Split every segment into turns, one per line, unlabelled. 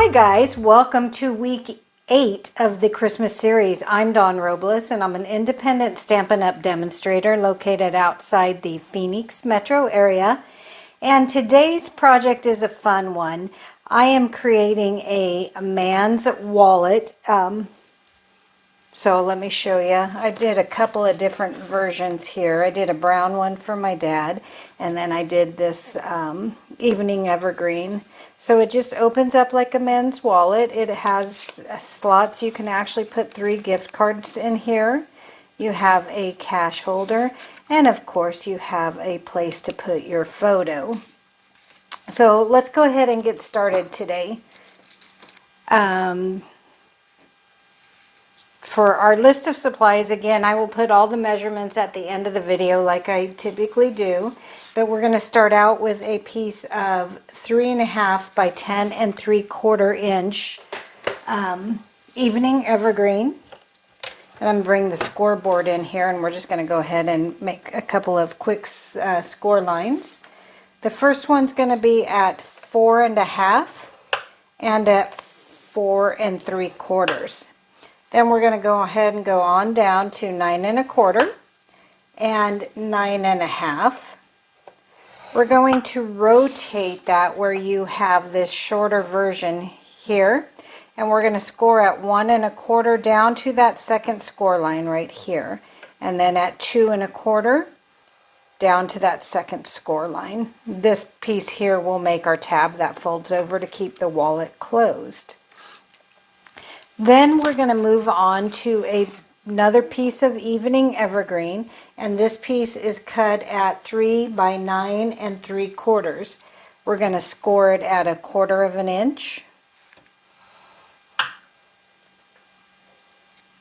Hi guys, welcome to week 8 of the Christmas series. I'm Dawn Robles and I'm an independent Stampin' Up! Demonstrator located outside the Phoenix metro area. And today's project is a fun one. I am creating a man's wallet. So let me show you. I did a couple of different versions here. I did a brown one for my dad, and then I did this evening evergreen. So it just opens up like a men's wallet. It has slots. You can actually put 3 gift cards in here. You have a cash holder, and of course you have a place to put your photo. So let's go ahead and get started today. For our list of supplies, again, I will put all the measurements at the end of the video like I typically do. But we're going to start out with a piece of 3.5 by 10 3/4 inch evening evergreen. And I'm going to bring the scoreboard in here, and we're just going to go ahead and make a couple of quick score lines. The first one's going to be at 4.5 and at 4 3/4. Then we're going to go ahead and go on down to 9 1/4 and 9 1/2. We're going to rotate that where you have this shorter version here, and we're going to score at 1 1/4 down to that second score line right here, and then at 2 1/4 down to that second score line. This piece here will make our tab that folds over to keep the wallet closed. Then we're going to move on to another piece of evening evergreen, and this piece is cut at 3 by 9 3/4. We're going to score it at 1/4 inch,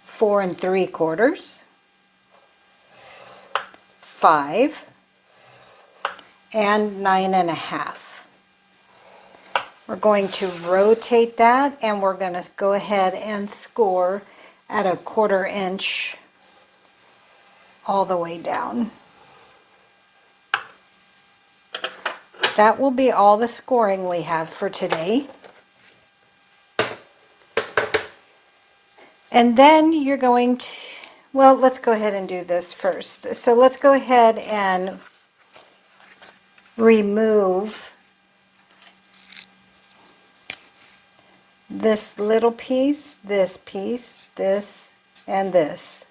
4 3/4, 5, and 9 1/2. We're going to rotate that, and we're going to go ahead and score at 1/4 inch all the way down. That will be all the scoring we have for today. And then you're going to, well, let's go ahead and do this first. So let's go ahead and remove this little piece, this, and this.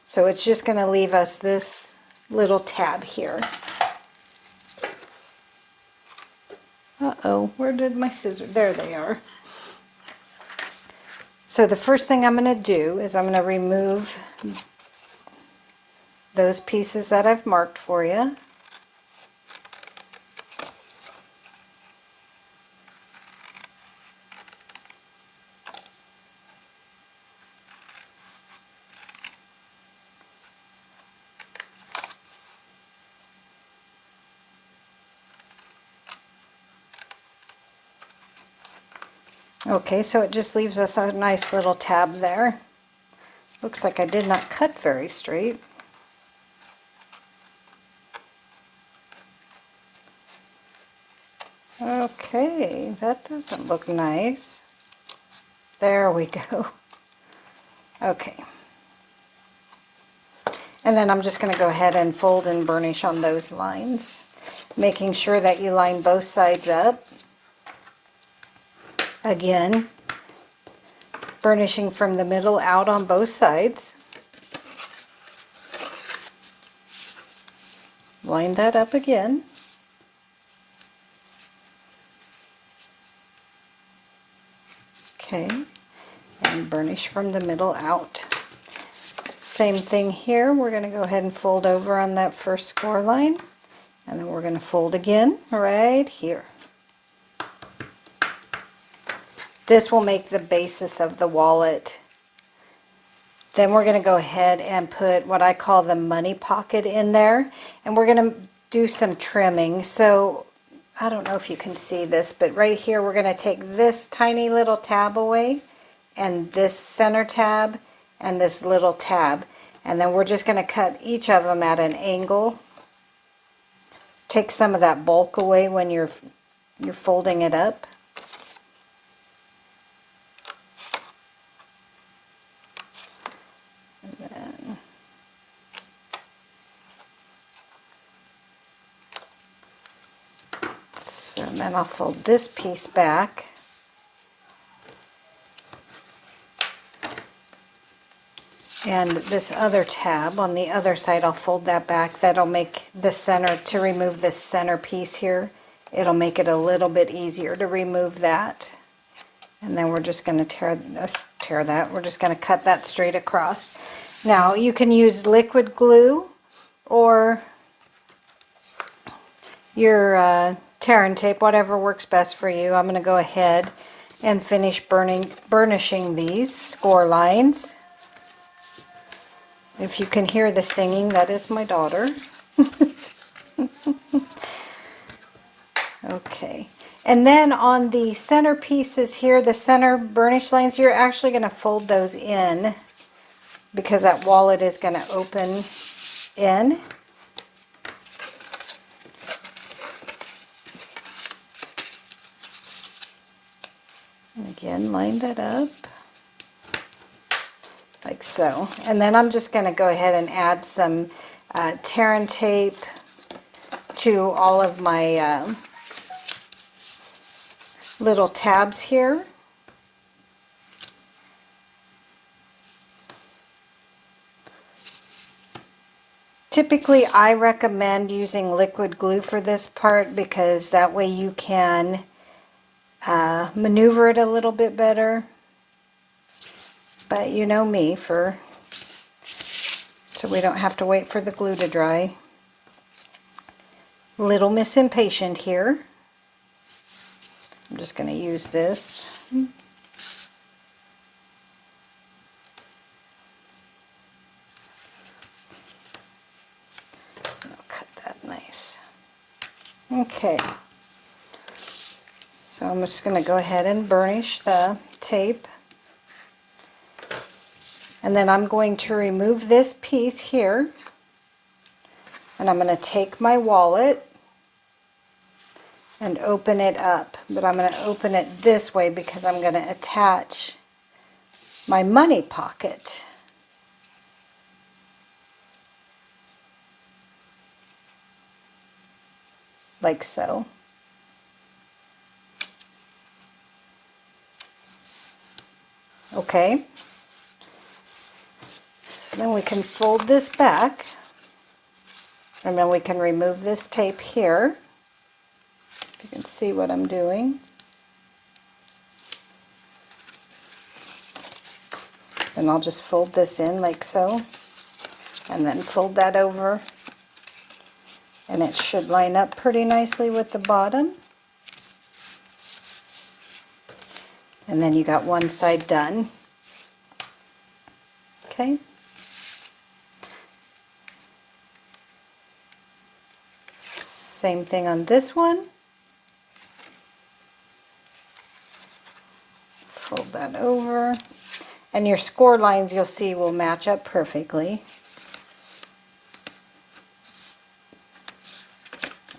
So it's just going to leave us this little tab here. Uh-oh, where did my scissors? There they are. So the first thing I'm going to do is I'm going to remove those pieces that I've marked for you. Okay, so it just leaves us a nice little tab there. Looks like I did not cut very straight. Okay, that doesn't look nice. There we go. Okay. And then I'm just going to go ahead and fold and burnish on those lines, making sure that you line both sides up. Again, burnishing from the middle out on both sides. Line that up again. Okay, and burnish from the middle out. Same thing here. We're going to go ahead and fold over on that first score line, and then we're going to fold again right here. This will make the basis of the wallet. Then we're going to go ahead and put what I call the money pocket in there, and we're going to do some trimming. So I don't know if you can see this, but right here we're going to take this tiny little tab away, and this center tab, and this little tab, and then we're just going to cut each of them at an angle. Take some of that bulk away when you're folding it up. And then I'll fold this piece back. And this other tab on the other side, I'll fold that back. That'll make the center, to remove this center piece here, it'll make it a little bit easier to remove that. And then we're just going to tear that. We're just going to cut that straight across. Now, you can use liquid glue or your tear and tape, whatever works best for you. I'm going to go ahead and finish burnishing these score lines. If you can hear the singing, that is my daughter. Okay. And then on the center pieces here, the center burnish lines, you're actually going to fold those in because that wallet is going to open in. And again, line that up. Like so. And then I'm just going to go ahead and add some tear and tape to all of my little tabs here. Typically, I recommend using liquid glue for this part because that way you can maneuver it a little bit better. But you know me, so we don't have to wait for the glue to dry. Little Miss Impatient here. I'm just going to use this. I'll cut that nice. Okay. So I'm just going to go ahead and burnish the tape. And then I'm going to remove this piece here, and I'm going to take my wallet and open it up. But I'm going to open it this way because I'm going to attach my money pocket. Like so. Okay. Then we can fold this back, and then we can remove this tape here. If you can see what I'm doing. And I'll just fold this in like so, and then fold that over, and it should line up pretty nicely with the bottom. And then you got one side done. Okay. Same thing on this one. Fold that over. And your score lines, you'll see, will match up perfectly.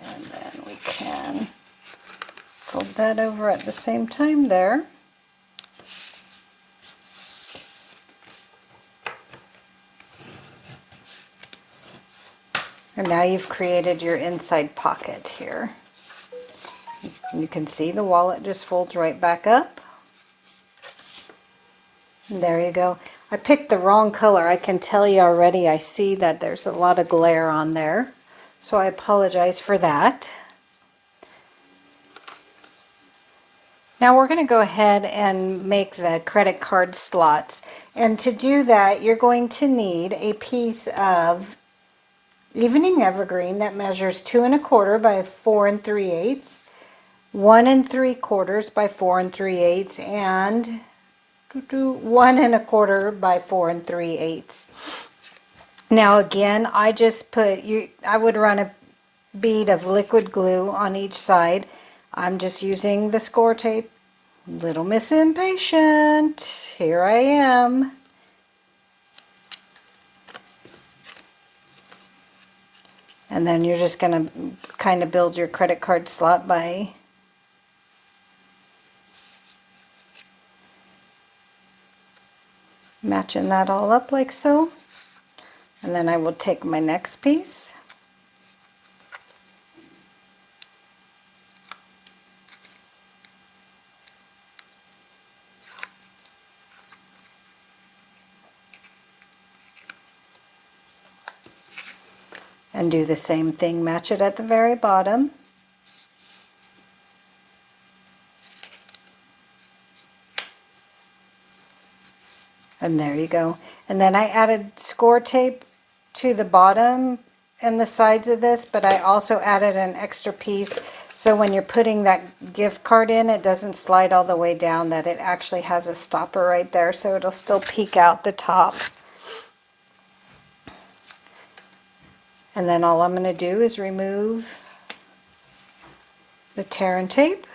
And then we can fold that over at the same time there. And now you've created your inside pocket here. And you can see the wallet just folds right back up. And there you go. I picked the wrong color. I can tell you already, I see that there's a lot of glare on there. So I apologize for that. Now we're going to go ahead and make the credit card slots. And to do that, you're going to need a piece of Evening Evergreen that measures 2 1/4 by 4 3/8, 1 3/4 by 4 3/8, and 1 1/4 by 4 3/8. Now again, I just put, I would run a bead of liquid glue on each side. I'm just using the score tape. Little Miss Impatient, here I am. And then you're just going to kind of build your credit card slot by matching that all up like so. And then I will take my next piece. And do the same thing, match it at the very bottom. And there you go. And then I added score tape to the bottom and the sides of this, but I also added an extra piece so when you're putting that gift card in, it doesn't slide all the way down, that it actually has a stopper right there, so it'll still peek out the top. And then all I'm going to do is remove the tear and tape.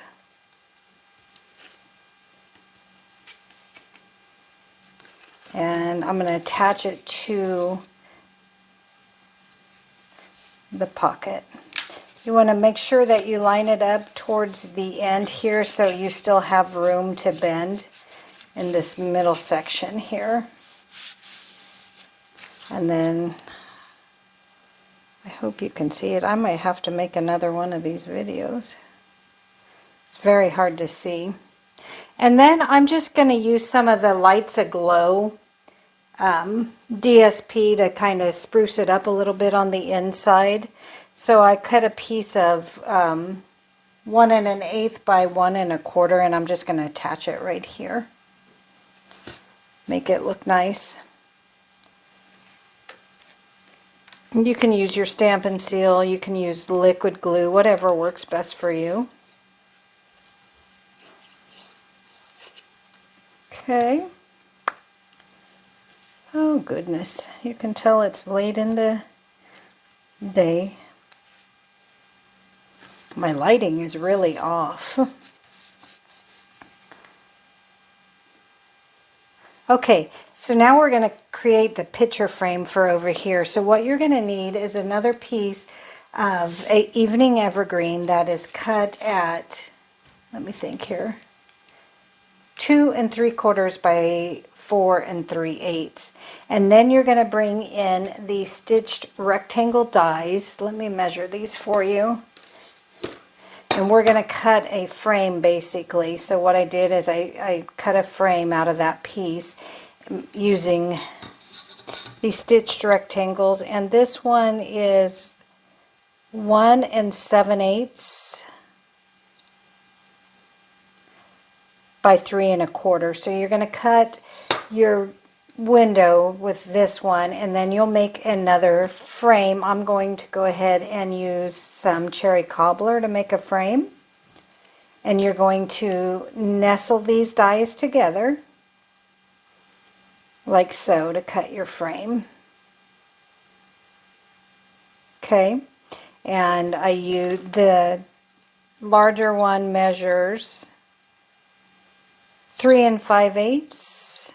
And I'm going to attach it to the pocket. You want to make sure that you line it up towards the end here so you still have room to bend in this middle section here. And then I hope you can see it. I might have to make another one of these videos. It's very hard to see. And then I'm just going to use some of the Lights Aglow DSP to kind of spruce it up a little bit on the inside. So I cut a piece of 1 1/8 by 1 1/4, and I'm just going to attach it right here. Make it look nice. You can use your Stampin' Seal, you can use liquid glue, whatever works best for you. Okay. Oh goodness, you can tell it's late in the day. My lighting is really off. Okay, so now we're going to create the picture frame for over here. So what you're going to need is another piece of an evening evergreen that is cut at, let me think here, 2 3/4 by 4 3/8. And then you're going to bring in the stitched rectangle dies. Let me measure these for you. And we're going to cut a frame basically. So what I did is I cut a frame out of that piece using these stitched rectangles. And this one is 1 7/8 by 3 1/4. So you're going to cut your window with this one, and then you'll make another frame. I'm going to go ahead and use some cherry cobbler to make a frame, and you're going to nestle these dies together like so to cut your frame. Okay, and I use the larger one measures 3 5/8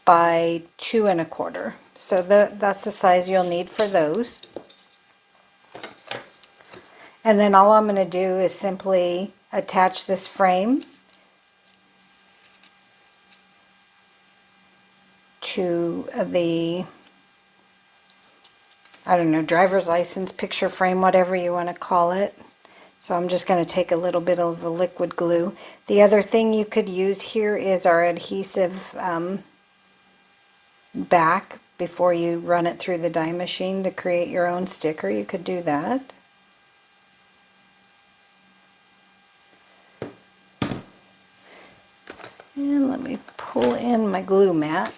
by 2 1/4. So that's the size you'll need for those. And then all I'm going to do is simply attach this frame to the, I don't know, driver's license, picture frame, whatever you want to call it. So I'm just going to take a little bit of a liquid glue. The other thing you could use here is our adhesive back before you run it through the die machine to create your own sticker. You could do that. And let me pull in my glue mat.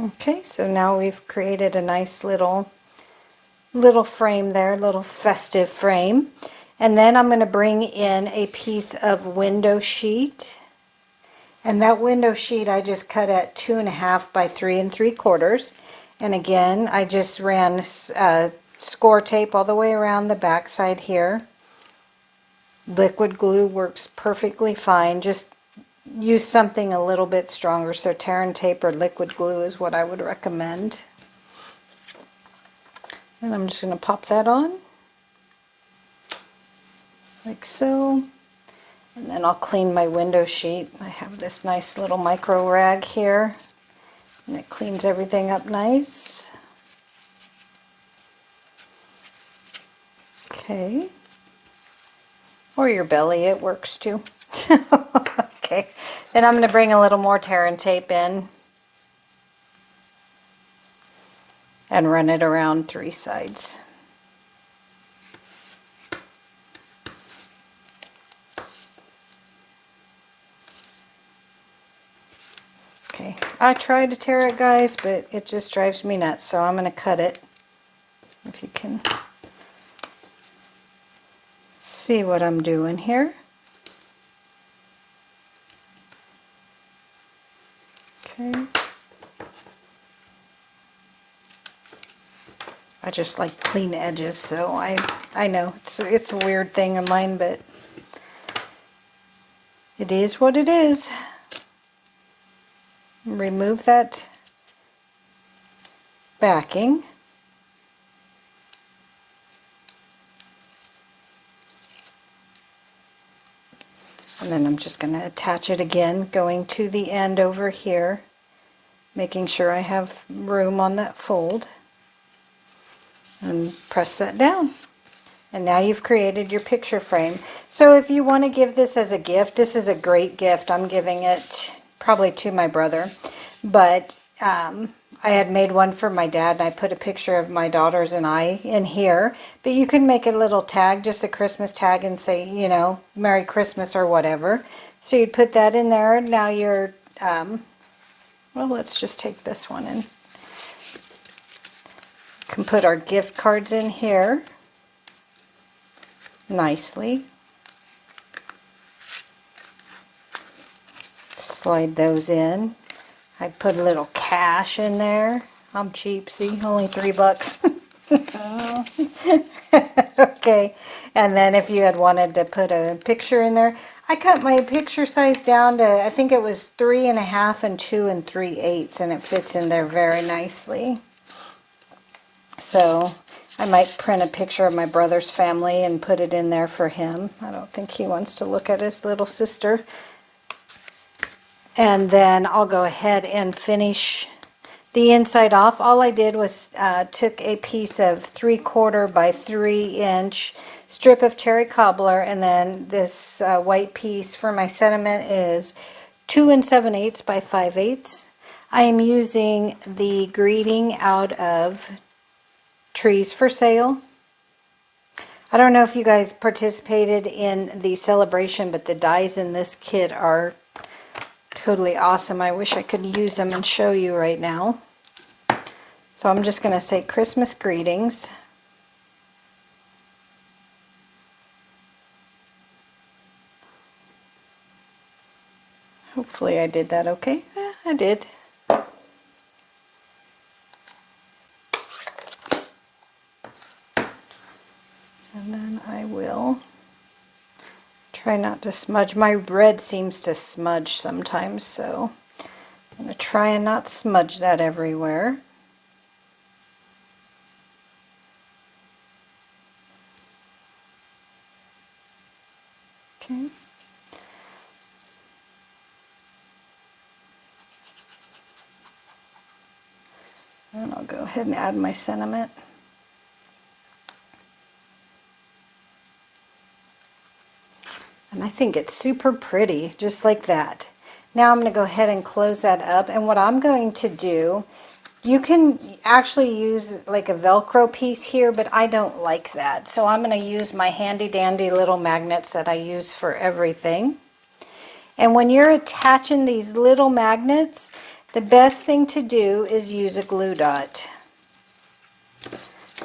Okay, so now we've created a nice little frame there, little festive frame. And then I'm going to bring in a piece of window sheet. And that window sheet I just cut at 2 1/2 by 3 3/4. And again, I just ran score tape all the way around the back side here. Liquid glue works perfectly fine. Just use something a little bit stronger. So tear and tape or liquid glue is what I would recommend. And I'm just going to pop that on like so. And then I'll clean my window sheet. I have this nice little micro rag here, and it cleans everything up nice. Okay. or your belly, it works too. Okay, then I'm going to bring a little more tear and tape in and run it around 3 sides. Okay, I tried to tear it, guys, but it just drives me nuts, so I'm going to cut it. If you can see what I'm doing here. Okay. I just like clean edges, so I know it's a weird thing in mine, but it is what it is. Remove that backing. And then I'm just going to attach it again, going to the end over here, making sure I have room on that fold. And press that down. And now you've created your picture frame. So if you want to give this as a gift, this is a great gift. I'm giving it probably to my brother. But I had made one for my dad, and I put a picture of my daughters and I in here. But you can make a little tag, just a Christmas tag, and say, you know, Merry Christmas or whatever. So you'd put that in there. Now you're, well, let's just take this one and can put our gift cards in here nicely. Slide those in. I put a little cash in there. I'm cheap, see, only $3. Okay, and then if you had wanted to put a picture in there, I cut my picture size down to, I think it was 3.5 and 2 3/8, and it fits in there very nicely. So I might print a picture of my brother's family and put it in there for him. I don't think he wants to look at his little sister. And then I'll go ahead and finish the inside off. All I did was took a piece of 3/4 by 3-inch strip of cherry cobbler, and then this white piece for my sentiment is 2 7/8 by 5/8. I am using the greeting out of Trees for Sale. I don't know if you guys participated in the celebration, but the dies in this kit are totally awesome. I wish I could use them and show you right now. So I'm just going to say Christmas greetings. Hopefully I did that okay. I did. And then I will try not to smudge. My red seems to smudge sometimes, so I'm going to try and not smudge that everywhere. Okay. And I'll go ahead and add my sentiment. And I think it's super pretty, just like that. Now I'm going to go ahead and close that up. And what I'm going to do, you can actually use like a Velcro piece here, but I don't like that. So I'm going to use my handy dandy little magnets that I use for everything. And when you're attaching these little magnets, the best thing to do is use a glue dot.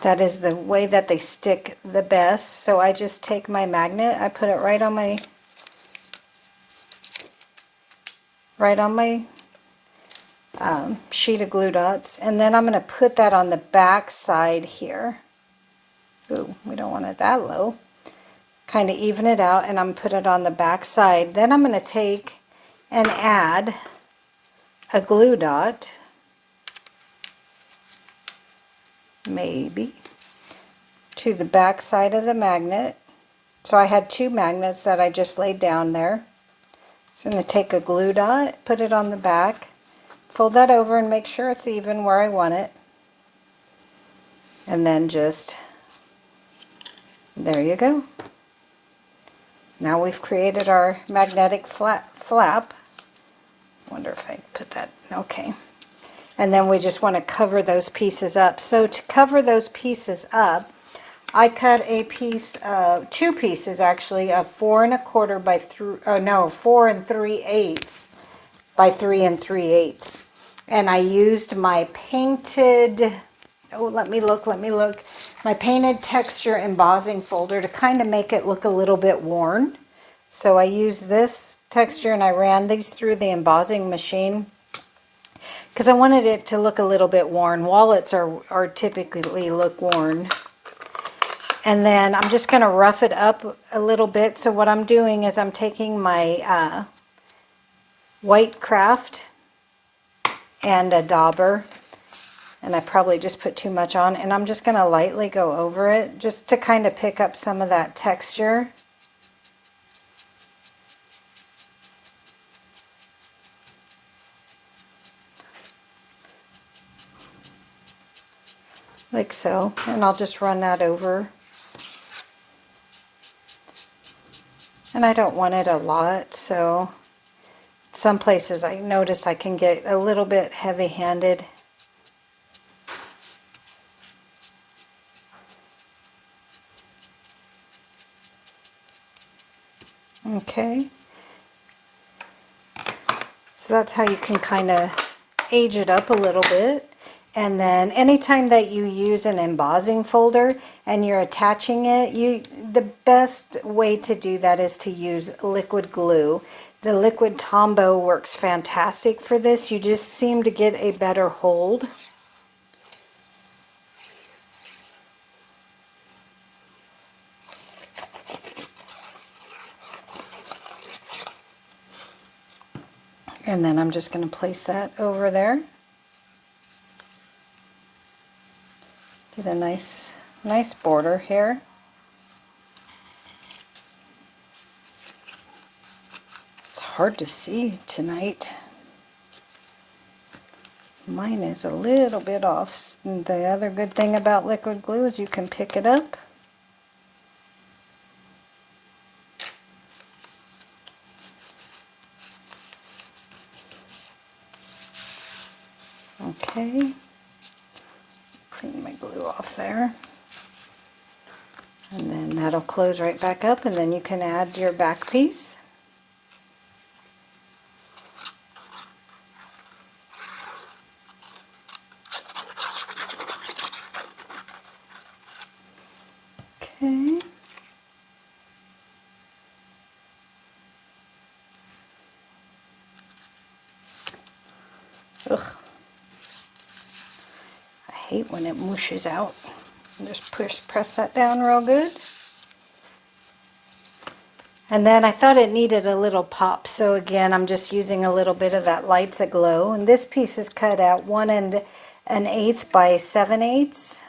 That is the way that they stick the best. So I just take my magnet, I put it right on my sheet of glue dots, and then I'm going to put that on the back side here. Ooh, we don't want it that low. Kind of even it out, and I'm going to put it on the back side. Then I'm going to take and add a glue dot, maybe, to the back side of the magnet. So I had 2 magnets that I just laid down there. So I'm going to take a glue dot, put it on the back, fold that over and make sure it's even where I want it. And then just, there you go. Now we've created our magnetic flap. Wonder if I put that, okay. And then we just want to cover those pieces up. So to cover those pieces up, I cut a piece of, two pieces actually, of 4 1/4 by 4 3/8 by 3 3/8. And I used my painted, oh, let me look, my painted texture embossing folder to kind of make it look a little bit worn. So I used this texture and I ran these through the embossing machine because I wanted it to look a little bit worn. Wallets are typically look worn. And then I'm just going to rough it up a little bit. So what I'm doing is I'm taking my white craft and a dauber, and I probably just put too much on, and I'm just going to lightly go over it just to kind of pick up some of that texture. Like so, and I'll just run that over. And I don't want it a lot, so some places I notice I can get a little bit heavy-handed. Okay. So that's how you can kind of age it up a little bit. And then anytime that you use an embossing folder and you're attaching it, the best way to do that is to use liquid glue. The liquid Tombow works fantastic for this. You just seem to get a better hold. And then I'm just going to place that over there. Get a nice border here. It's hard to see tonight. Mine is a little bit off. The other good thing about liquid glue is you can pick it up. Okay. Clean my glue off there. And then that'll close right back up, and then you can add your back piece. Okay. Ugh. I hate when it mushes out. Just press that down real good. And then I thought it needed a little pop, so again I'm just using a little bit of that Lights Aglow. And this piece is cut out 1 1/8 by 7/8.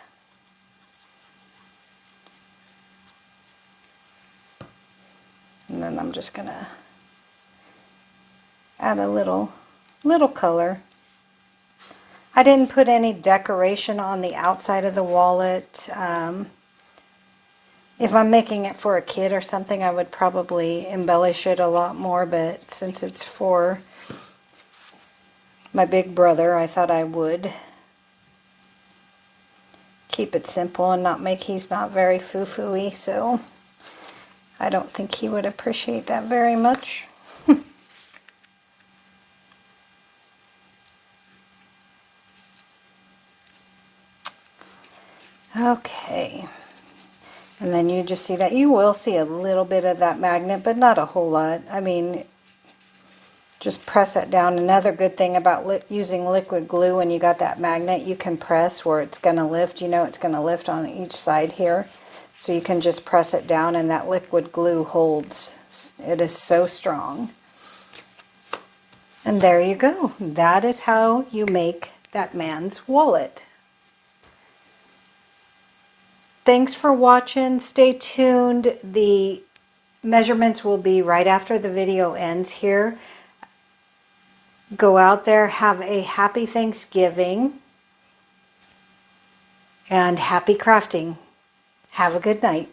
And then I'm just gonna add a little color. I didn't put any decoration on the outside of the wallet. If I'm making it for a kid or something, I would probably embellish it a lot more, but since it's for my big brother, I thought I would keep it simple and not make, he's not very foo-foo-y, so I don't think he would appreciate that very much. Okay, and then you just see that you will see a little bit of that magnet, but not a whole lot. I mean, just press it down. Another good thing about using liquid glue, when you got that magnet, you can press where it's going to lift. You know it's going to lift on each side here, so you can just press it down and that liquid glue holds. It is so strong. And there you go. That is how you make that man's wallet. Thanks for watching. Stay tuned. The measurements will be right after the video ends here. Go out there, have a happy Thanksgiving, and happy crafting. Have a good night.